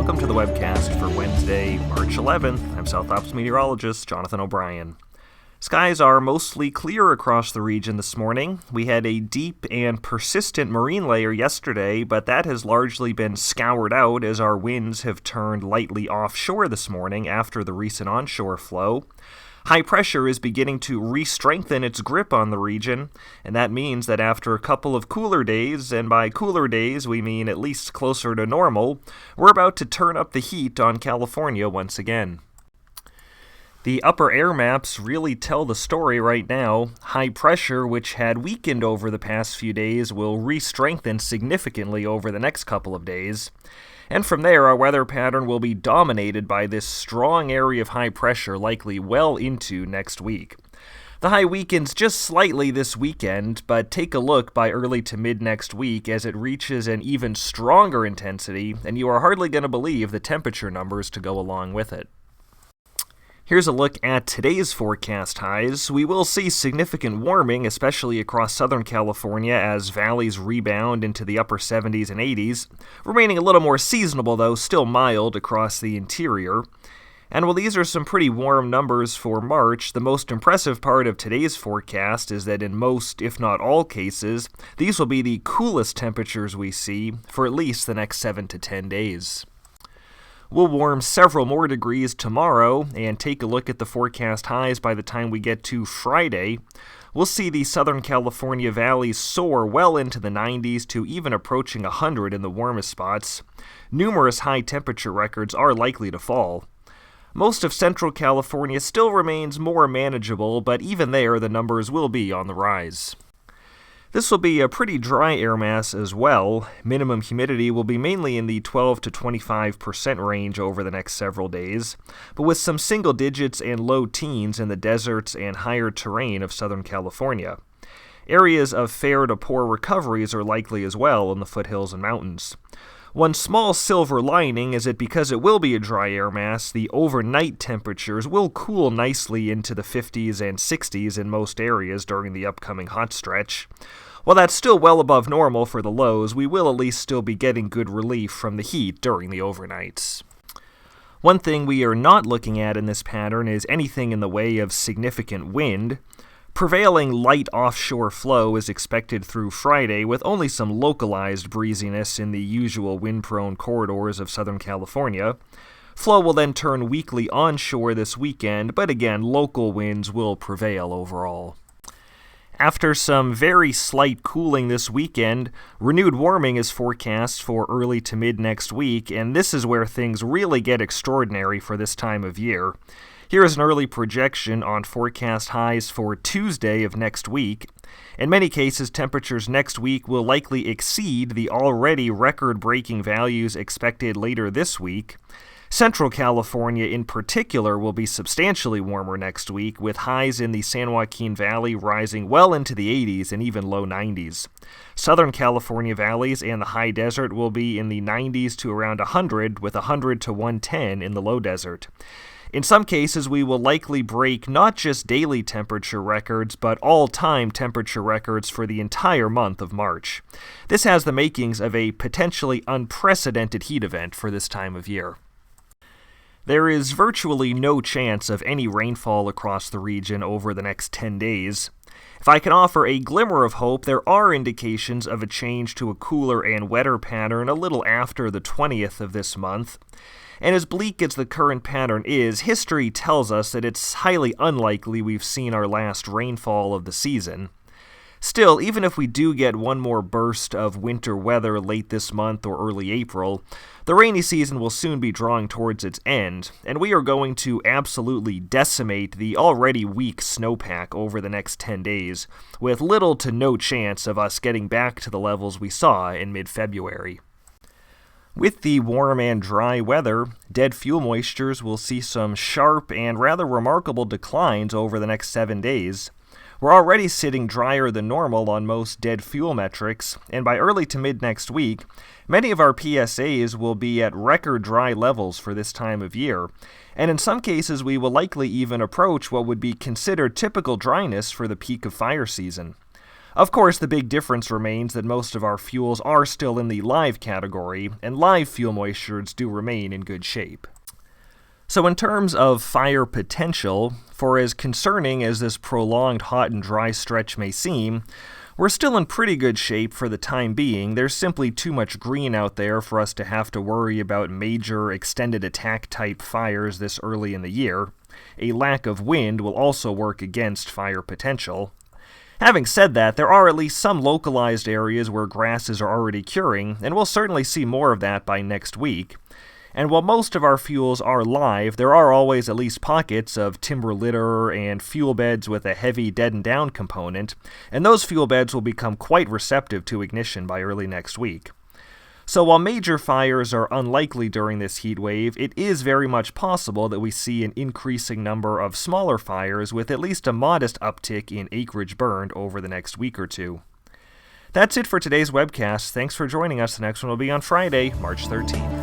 welcome to the Webcast for Wednesday, March 11th. I'm South Ops meteorologist Jonathan O'Brien. Skies are mostly clear across the region this morning. We had a deep and persistent marine layer yesterday, but that has largely been scoured out as our winds have turned lightly offshore this morning after the recent onshore flow. High pressure is beginning to re-strengthen its grip on the region, and that means that after a couple of cooler days, and by cooler days we mean at least closer to normal, we're about to turn up the heat on California once again. The upper air maps really tell the story right now. High pressure, which had weakened over the past few days, will re-strengthen significantly over the next couple of days. And from there, our weather pattern will be dominated by this strong area of high pressure likely well into next week. The high weakens just slightly this weekend, but take a look by early to mid next week as it reaches an even stronger intensity, and you are hardly going to believe the temperature numbers to go along with it. Here's a look at today's forecast highs. We will see significant warming, especially across Southern California, as valleys rebound into the upper 70s and 80s, remaining a little more seasonable though, still mild across the interior. And while these are some pretty warm numbers for March, the most impressive part of today's forecast is that in most, if not all cases, these will be the coolest temperatures we see for at least the next 7 to 10 days. We'll warm several more degrees tomorrow, and take a look at the forecast highs by the time we get to Friday. We'll see the Southern California valleys soar well into the 90s to even approaching 100 in the warmest spots. Numerous high temperature records are likely to fall. Most of Central California still remains more manageable, but even there the numbers will be on the rise. This will be a pretty dry air mass as well. Minimum humidity will be mainly in the 12 to 25% range over the next several days, but with some single digits and low teens in the deserts and higher terrain of Southern California. Areas of fair to poor recoveries are likely as well in the foothills and mountains. One small silver lining is that because it will be a dry air mass, the overnight temperatures will cool nicely into the 50s and 60s in most areas during the upcoming hot stretch. While that's still well above normal for the lows, we will at least still be getting good relief from the heat during the overnights. One thing we are not looking at in this pattern is anything in the way of significant wind. Prevailing light offshore flow is expected through Friday with only some localized breeziness in the usual wind-prone corridors of Southern California. Flow will then turn weakly onshore this weekend, but again, local winds will prevail overall. After some very slight cooling this weekend, renewed warming is forecast for early to mid next week, and this is where things really get extraordinary for this time of year. Here is an early projection on forecast highs for Tuesday of next week. In many cases, temperatures next week will likely exceed the already record-breaking values expected later this week. Central California in particular will be substantially warmer next week, with highs in the San Joaquin Valley rising well into the 80s and even low 90s. Southern California valleys and the high desert will be in the 90s to around 100, with 100 to 110 in the low desert. In some cases, we will likely break not just daily temperature records, but all-time temperature records for the entire month of March. This has the makings of a potentially unprecedented heat event for this time of year. There is virtually no chance of any rainfall across the region over the next 10 days. If I can offer a glimmer of hope, there are indications of a change to a cooler and wetter pattern a little after the 20th of this month. And as bleak as the current pattern is, history tells us that it's highly unlikely we've seen our last rainfall of the season. Still, even if we do get one more burst of winter weather late this month or early April, the rainy season will soon be drawing towards its end, and we are going to absolutely decimate the already weak snowpack over the next 10 days, with little to no chance of us getting back to the levels we saw in mid-February. With the warm and dry weather, dead fuel moistures will see some sharp and rather remarkable declines over the next 7 days. We're already sitting drier than normal on most dead fuel metrics, and by early to mid next week, many of our PSAs will be at record dry levels for this time of year, and in some cases we will likely even approach what would be considered typical dryness for the peak of fire season. Of course, the big difference remains that most of our fuels are still in the live category, and live fuel moistures do remain in good shape. So in terms of fire potential, for as concerning as this prolonged hot and dry stretch may seem, we're still in pretty good shape for the time being. There's simply too much green out there for us to have to worry about major extended attack type fires this early in the year. A lack of wind will also work against fire potential. Having said that, there are at least some localized areas where grasses are already curing, and we'll certainly see more of that by next week. And while most of our fuels are live, there are always at least pockets of timber litter and fuel beds with a heavy deadened down component, and those fuel beds will become quite receptive to ignition by early next week. So while major fires are unlikely during this heat wave, it is very much possible that we see an increasing number of smaller fires with at least a modest uptick in acreage burned over the next week or two. That's it for today's webcast. Thanks for joining us. The next one will be on Friday, March 13th.